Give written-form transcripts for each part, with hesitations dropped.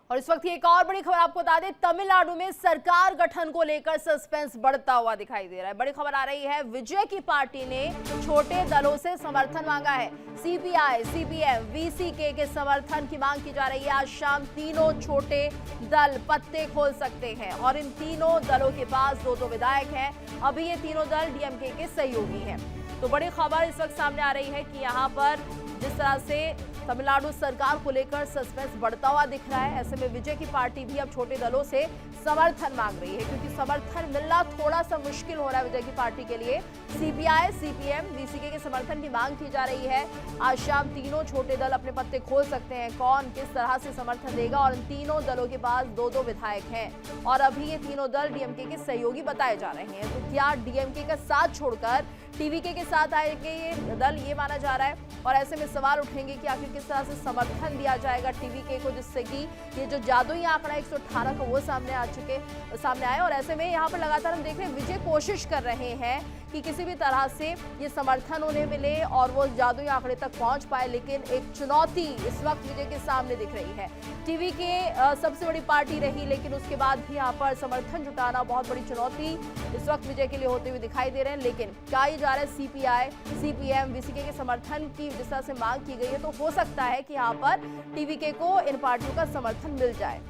और इस वक्त की एक और बड़ी खबर आपको बता दें, तमिलनाडु में सरकार गठन को लेकर सस्पेंस बढ़ता हुआ दिखाई दे रहा है। बड़ी खबर आ रही है, विजय की पार्टी ने छोटे दलों से समर्थन मांगा है। सीपीआई, सीपीएम, वीसीके के समर्थन की मांग की जा रही है। आज शाम तीनों छोटे दल पत्ते खोल सकते हैं और इन तीनों दलों के पास दो विधायक हैं। अभी ये तीनों दल डीएमके के सहयोगी हैं। तो बड़ी खबर इस वक्त सामने आ रही है कि यहाँ पर जिस तरह से तमिलनाडु सरकार को लेकर सस्पेंस बढ़ता हुआ दिख रहा है, ऐसे में विजय की पार्टी भी अब छोटे दलों से समर्थन मांग रही है, क्योंकि समर्थन मिलना थोड़ा सा मुश्किल हो रहा है विजय की पार्टी के लिए। सीपीआई, सीपीएम, वीसीके के समर्थन की मांग की जा रही है। आज शाम तीनों छोटे दल अपने पत्ते खोल सकते हैं, कौन किस तरह से समर्थन देगा। और इन तीनों दलों के पास दो विधायक हैं और अभी ये तीनों दल डीएमके के सहयोगी बताए जा रहे हैं। तो क्या डीएमके का साथ छोड़कर टीवीके के साथ आएंगे ये दल, ये माना जा रहा है। और ऐसे में सवाल उठेंगे कि आखिर किस तरह से समर्थन दिया जाएगा टीवीके को, जिससे कि ये जो जादुई आंकड़ा 118 का वो सामने आए। और ऐसे में यहाँ पर लगातार हम देख रहे हैं विजय कोशिश कर रहे हैं कि किसी भी तरह से ये समर्थन उन्हें मिले और वो जादुई आंकड़े तक पहुंच पाए, लेकिन एक चुनौती इस वक्त विजय के सामने दिख रही है। टीवी के सबसे बड़ी पार्टी रही, लेकिन उसके बाद भी यहाँ पर समर्थन जुटाना बहुत बड़ी चुनौती इस वक्त विजय के लिए होते हुए दिखाई दे रहे हैं। लेकिन कहा जा रहा है सीपीआई, सीपीएम, वीसीके के समर्थन की जिस तरह से मांग की गई है, तो हो सकता है कि यहाँ पर टीवीके को इन पार्टियों का समर्थन मिल जाए।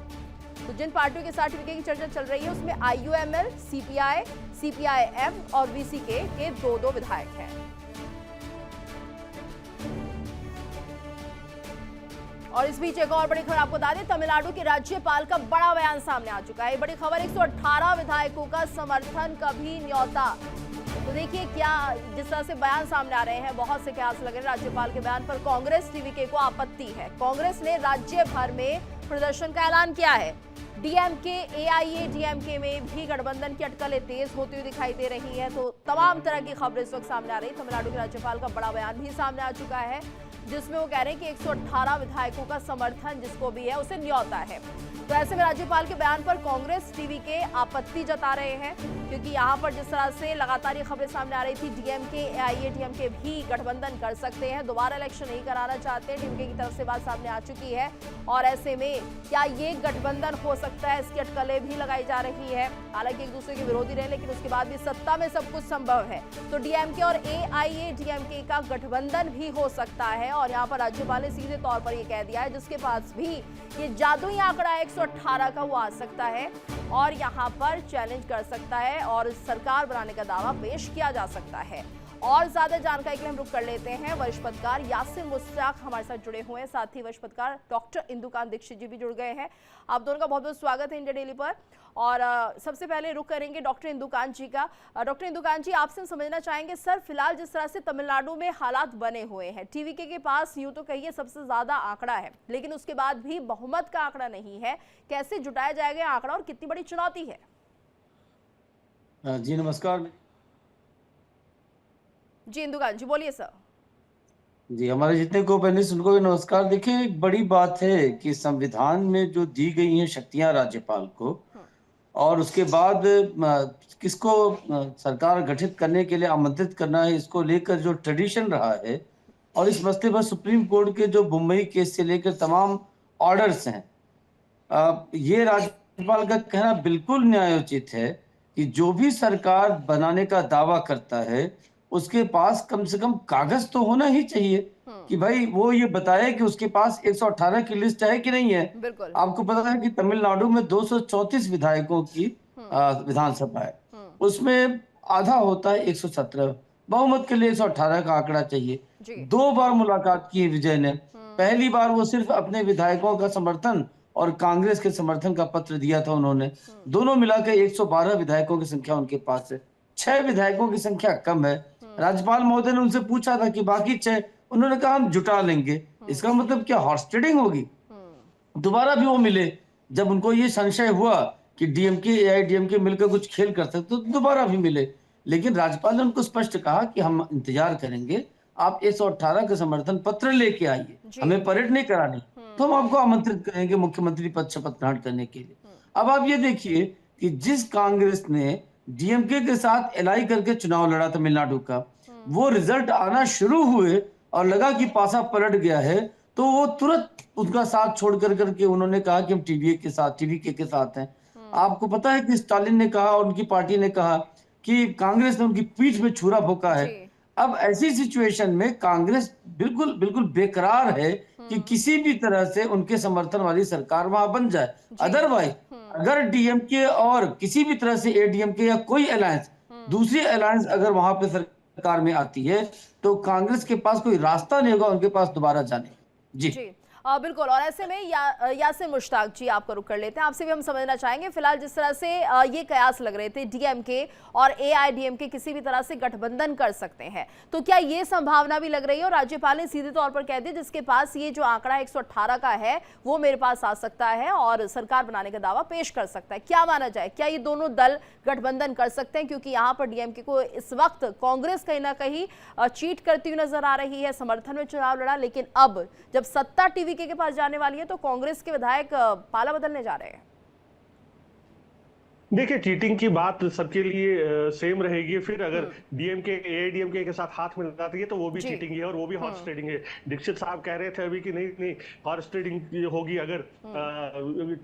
तो जिन पार्टियों के साथ टीवीके की चर्चा चल रही है उसमें आईयूएमएल, सीपीआई, सीपीआईएम और वीसीके के दो विधायक हैं। और इस बीच एक और बड़ी खबर आपको बता दें, तमिलनाडु के राज्यपाल का बड़ा बयान सामने आ चुका है। बड़ी खबर, 118 विधायकों का समर्थन कभी न्योता। तो देखिए क्या जिस तरह से बयान सामने आ रहे हैं, बहुत से कयास लग रहे हैं राज्यपाल के बयान पर। कांग्रेस टीवीके को आपत्ति है। कांग्रेस ने राज्य भर में प्रदर्शन का ऐलान किया है। डीएमके, एआईएडीएमके में भी गठबंधन की अटकलें तेज होती हुई दिखाई दे रही है। तो तमाम तरह की खबरें इस वक्त सामने आ रही है। तमिलनाडु के राज्यपाल का बड़ा बयान भी सामने आ चुका है, जिसमें वो कह रहे हैं कि 118 विधायकों का समर्थन जिसको भी है उसे न्योता है। तो ऐसे में राज्यपाल के बयान पर कांग्रेस टीवीके आपत्ति जता रहे हैं, क्योंकि यहाँ पर जिस तरह से लगातार ये खबरें सामने आ रही थी, डीएमके, एआईएडीएमके भी गठबंधन कर सकते हैं, दोबारा इलेक्शन नहीं कराना चाहते, डीएमके की तरफ से बात सामने आ चुकी है। और ऐसे में क्या ये गठबंधन हो सकता है, इसकी अटकलें भी लगाई जा रही है। हालांकि एक दूसरे के विरोधी रहे, लेकिन उसके बाद भी सत्ता में सब कुछ संभव है। तो डीएमके और एआईएडीएमके का गठबंधन भी हो सकता है। और यहाँ पर राज्यपाल ने सीधे तौर पर यह कह दिया है, जिसके पास भी ये जादुई आंकड़ा 118 का वो आ सकता है और यहाँ पर चैलेंज कर सकता है और सरकार बनाने का दावा पेश किया जा सकता है। और ज्यादा जानकारी के लिए हम रुक कर लेते हैं। वरिष्ठ पत्रकार यासिर मुश्ताक हमारे साथ जुड़े हुए हैं, साथ ही वरिष्ठ पत्रकार डॉक्टर इंदुकांत दीक्षित जी भी जुड़ गए हैं। आप दोनों का बहुत बहुत स्वागत है इंडिया डेली पर। और सबसे पहले रुक करेंगे डॉक्टर इंदुकांत जी का। डॉक्टर इंदुकांत जी, आपसे हम समझना चाहेंगे, सर फिलहाल जिस तरह से तमिलनाडु में हालात बने हुए हैं, टीवीके के पास यूं तो कहिए सबसे ज्यादा आंकड़ा है, लेकिन उसके बाद भी बहुमत का आंकड़ा नहीं है। कैसे जुटाया जाएगा आंकड़ा और कितनी बड़ी चुनौती है? जी नमस्कार। जी इंदुकांत जी बोलिए सर। जी, हमारे जितने को पैनलिस्ट उनको भी नमस्कार। देखिए, एक बड़ी बात है कि संविधान में जो दी गई हैं शक्तियां राज्यपाल को, और उसके बाद किसको सरकार गठित करने के लिए आमंत्रित करना है, इसको लेकर जो ट्रेडिशन रहा है, और इस मसले पर सुप्रीम कोर्ट के जो मुंबई केस से लेकर तमाम ऑर्डर्स हैं, ये राज्यपाल का कहना बिल्कुल न्यायोचित है कि जो भी सरकार बनाने का दावा करता है उसके पास कम से कम कागज तो होना ही चाहिए कि भाई वो ये बताए कि उसके पास 118 की लिस्ट है कि नहीं है। आपको पता है कि तमिलनाडु में 234 विधायकों की विधानसभा है, उसमें आधा होता है 117। बहुमत के लिए 118 का आंकड़ा चाहिए। 2 बार मुलाकात की विजय ने। पहली बार वो सिर्फ अपने विधायकों का समर्थन और कांग्रेस के समर्थन का पत्र दिया था उन्होंने। दोनों मिलाकर 112 विधायकों की संख्या उनके पास है। 6 विधायकों की संख्या कम है। राज्यपाल महोदय ने उनसे पूछा था कि बाकी 6, उन्होंने कहा हम जुटा लेंगे। इसका मतलब क्या हॉर्स ट्रेडिंग होगी? दोबारा भी वो मिले, जब उनको ये संशय हुआ कि डीएमके एआईडीएमके मिलकर कुछ खेल कर सकते तो दोबारा भी मिले। लेकिन राज्यपाल ने उनको स्पष्ट कहा कि हम इंतजार करेंगे, आप 118 का समर्थन पत्र लेके आइए, हमें परेड नहीं करानी, तो हम आपको आमंत्रित करेंगे मुख्यमंत्री पद शपथ ग्रहण करने के लिए। अब आप ये देखिए कि जिस कांग्रेस ने डीएमके के साथ एलआई करके चुनाव लड़ा तमिलनाडु का, वो रिजल्ट आना शुरू हुए और लगा कि पासा पलट गया है, तो वो तुरंत उनका साथ छोड़ करके उन्होंने कहा कि हम टीवीके के साथ हैं। आपको पता है कि स्टालिन ने कहा और उनकी पार्टी ने कहा कि कांग्रेस ने उनकी पीठ में छुरा भोंका है। जी। अब ऐसी सिचुएशन में कांग्रेस बिल्कुल बिल्कुल बेकरार है कि किसी भी तरह से उनके समर्थन वाली सरकार वहां बन जाए। जी। अदरवाइज अगर डीएमके और किसी भी तरह से एडीएमके या कोई अलायंस, दूसरी अलायंस अगर वहां पे सरकार में आती है तो कांग्रेस के पास कोई रास्ता नहीं होगा उनके पास दोबारा जाने का। जी जी बिल्कुल। और ऐसे में यासिर मुश्ताक जी, आपको रुक कर लेते हैं, आपसे भी हम समझना चाहेंगे फिलहाल जिस तरह से ये कयास लग रहे थे डीएमके और एआईडीएमके किसी भी तरह से गठबंधन कर सकते हैं, तो क्या ये संभावना भी लग रही है? और राज्यपाल ने सीधे तौर पर कह दिया जिसके पास ये जो आंकड़ा 118 का है वो मेरे पास आ सकता है और सरकार बनाने का दावा पेश कर सकता है। क्या माना जाए, क्या ये दोनों दल गठबंधन कर सकते हैं? क्योंकि यहाँ पर डीएमके को इस वक्त कांग्रेस कहीं ना कहीं चीट करती हुई नजर आ रही है, समर्थन में चुनाव लड़ा, लेकिन अब जब सत्ता टीवीके के पास जाने वाली है तो कांग्रेस के विधायक पाला बदलने जा रहे हैं। देखिए, चीटिंग की बात सबके लिए सेम रहेगी। फिर अगर डीएमके एआईडीएमके के साथ हाथ मिलाती है तो वो भी चीटिंग है और वो भी हॉर्स ट्रेडिंग है। दीक्षित साहब कह रहे थे अभी कि नहीं हॉर्स ट्रेडिंग होगी अगर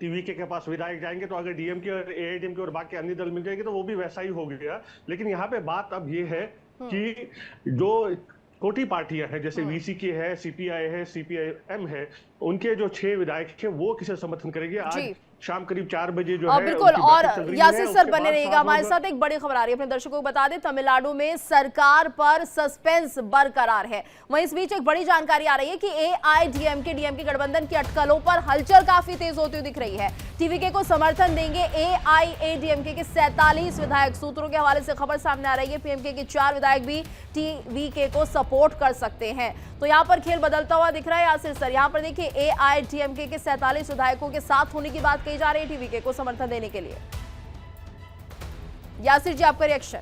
टीवीके के पास विधायक जाएंगे, तो अगर डीएमके और एआईडीएमके और बाकी अन्य दल मिल जाएंगे तो वो भी वैसा ही हो गया। लेकिन यहाँ पे बात अब ये है कि जो छोटी पार्टियां हैं जैसे वीसीके है, सीपीआई है, सीपीआईएम है, उनके जो 6 विधायक है वो किसे समर्थन करेंगे। आज शाम करीब 4 बजे जो है बिल्कुल। और यासिर सर बने बाद रहेगा हमारे साथ। एक बड़ी खबर आ रही है, अपने दर्शकों को बता दें, तमिलनाडु में सरकार पर सस्पेंस बरकरार है। वहीं इस बीच एक बड़ी जानकारी आ रही है कि एआईडीएमके डीएमके गठबंधन की अटकलों पर हलचल काफी तेज होती हुई दिख रही है। टीवीके को समर्थन देंगे एआईएडीएमके के 47 विधायक। सूत्रों के हवाले से खबर सामने आ रही है पीएमके के 4 विधायक भी टीवीके को सपोर्ट कर सकते हैं। तो यहाँ पर खेल बदलता हुआ दिख रहा है यासिर सर। यहाँ पर देखिए एआईडीएमके के 47 विधायकों के साथ होने की बात कही जा रही है टीवीके को समर्थन देने के लिए। यासिर जी, आपका रिएक्शन?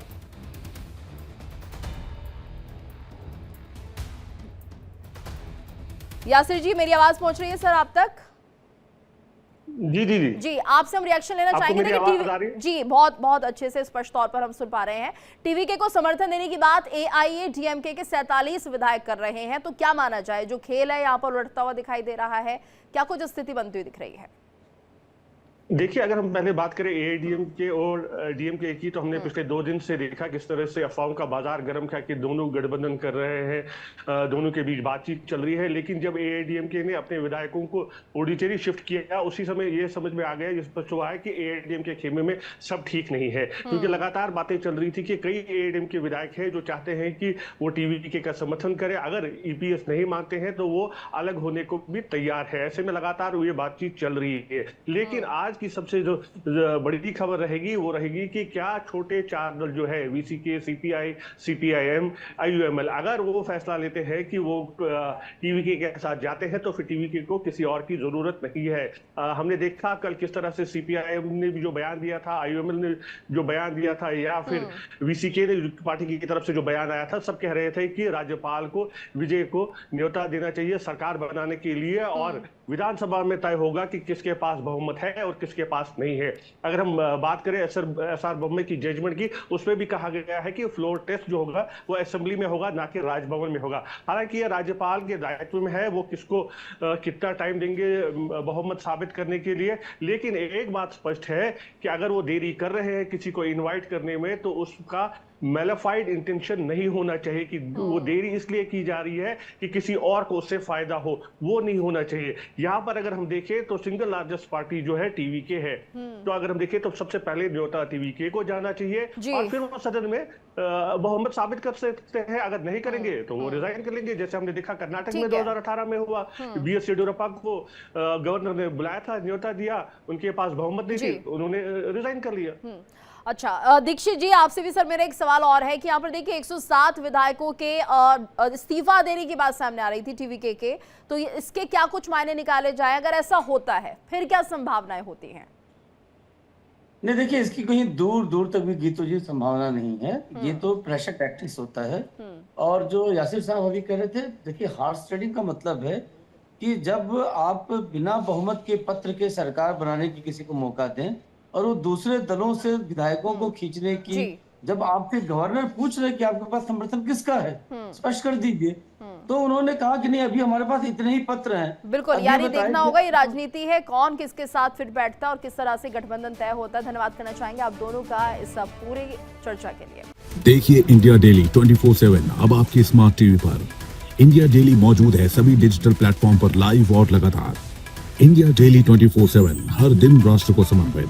यासिर जी, मेरी आवाज पहुंच रही है सर आप तक? जी, आपसे हम रिएक्शन लेना चाहेंगे। देखिए जी, बहुत बहुत अच्छे से स्पष्ट तौर पर हम सुन पा रहे हैं। टीवीके को समर्थन देने की बात एआईएडीएमके के 47 विधायक कर रहे हैं, तो क्या माना जाए? जो खेल है यहाँ पर उलटता हुआ दिखाई दे रहा है, क्या कुछ स्थिति बनती हुई दिख रही है? देखिए, अगर हम पहले बात करें एआईडीएमके और डीएमके की, तो हमने पिछले 2 दिन से देखा किस तरह से अफवाहों का बाजार गर्म था कि दोनों गठबंधन कर रहे हैं, दोनों के बीच बातचीत चल रही है। लेकिन जब एआईडीएमके ने अपने विधायकों को पुडुचेरी शिफ्ट किया, उसी समय ये समझ में आ गया, स्पष्ट हुआ है कि एआईडीएमके खेमे में सब ठीक नहीं है। क्योंकि लगातार बातें चल रही थी कि कई एआईडीएमके विधायक है जो चाहते हैं कि वो टीवीके का समर्थन करे, अगर ईपीएस नहीं मानते हैं तो वो अलग होने को भी तैयार है। ऐसे में लगातार ये बातचीत चल रही है। लेकिन आज की सबसे जो बड़ी खबर रहेगी वो रहेगी कि क्या छोटे 4 दल जो है वीसीके, सीपीआई, सीपीआईएम, आईयूएमएल, अगर वो फैसला लेते हैं कि वो टीवीके के साथ जाते हैं तो फिर टीवीके को किसी और की जरूरत नहीं है। हमने देखा कल किस तरह से सीपीआईएम ने भी जो बयान दिया था, आईयूएमएल ने जो बयान दिया था, या फिर वीसीके ने पार्टी की तरफ से जो बयान आया था, सब कह रहे थे कि राज्यपाल को विजय को न्योता देना चाहिए सरकार बनाने के लिए, और विधानसभा में तय होगा कि किसके पास बहुमत है और किसके पास नहीं है। अगर हम बात करें एसआर बोम्मे की जजमेंट की, उसमें भी कहा गया है कि फ्लोर टेस्ट जो होगा वो असेंबली में होगा, ना कि राजभवन में होगा। हालांकि ये राज्यपाल के दायित्व में है, वो किसको कितना टाइम देंगे बहुमत साबित करने के लिए। लेकिन एक बात स्पष्ट है कि अगर वो देरी कर रहे हैं किसी को इन्वाइट करने में, तो उसका मेलाफाइड इंटेंशन नहीं होना चाहिए कि वो देरी इसलिए की जा रही है कि किसी और को उससे फायदा हो, वो नहीं होना चाहिए। यहाँ पर अगर हम देखें तो सिंगल लार्जेस्ट पार्टी जो है टीवीके है, तो अगर हम देखें तो सबसे पहले न्योता टीवीके को जाना चाहिए और फिर वो सदन में बहुमत साबित कर सकते हैं। अगर नहीं करेंगे तो वो रिजाइन कर लेंगे, जैसे हमने देखा कर्नाटक में 2018 में हुआ। बीएस येडियुरप्पा को गवर्नर ने बुलाया था, न्योता दिया, उनके पास बहुमत नहीं थी, उन्होंने रिजाइन कर लिया। अच्छा, दीक्षित जी, आपसे भी सर मेरा एक सवाल और है कि यहाँ पर देखिए 107 विधायकों के इस्तीफा देने की बात सामने आ रही थी टीवीके के, तो इसके क्या कुछ मायने निकाले जाए? अगर ऐसा होता है फिर क्या संभावनाएं होती हैं? नहीं, देखिए, इसकी कहीं दूर दूर तक भी गीतो जी संभावना नहीं है। ये तो प्रेशर टैक्टिक्स होता है। और जो यासिर साहब अभी कह रहे थे, देखिए, हॉर्स ट्रेडिंग का मतलब है कि जब आप बिना बहुमत के पत्र के सरकार बनाने की किसी को मौका दें और वो दूसरे दलों से विधायकों को खींचने की जब आपके गवर्नर पूछ रहे कि आपके पास समर्थन किसका है, स्पष्ट कर दीजिए, तो उन्होंने कहा कि नहीं, अभी हमारे पास इतने ही पत्र हैं। बिल्कुल, अब यानी ये बताएं देखना कि- होगा ये राजनीति है, कौन किसके साथ फिट बैठता है और किस तरह से गठबंधन तय होता है। धन्यवाद करना चाहेंगे आप दोनों का इस पूरी चर्चा के लिए। देखिए इंडिया डेली 24/7 अब आपकी स्मार्ट टीवी पर। इंडिया डेली मौजूद है सभी डिजिटल प्लेटफॉर्म पर लाइव और लगातार। इंडिया डेली 24/7 हर दिन राष्ट्र को समर्पित।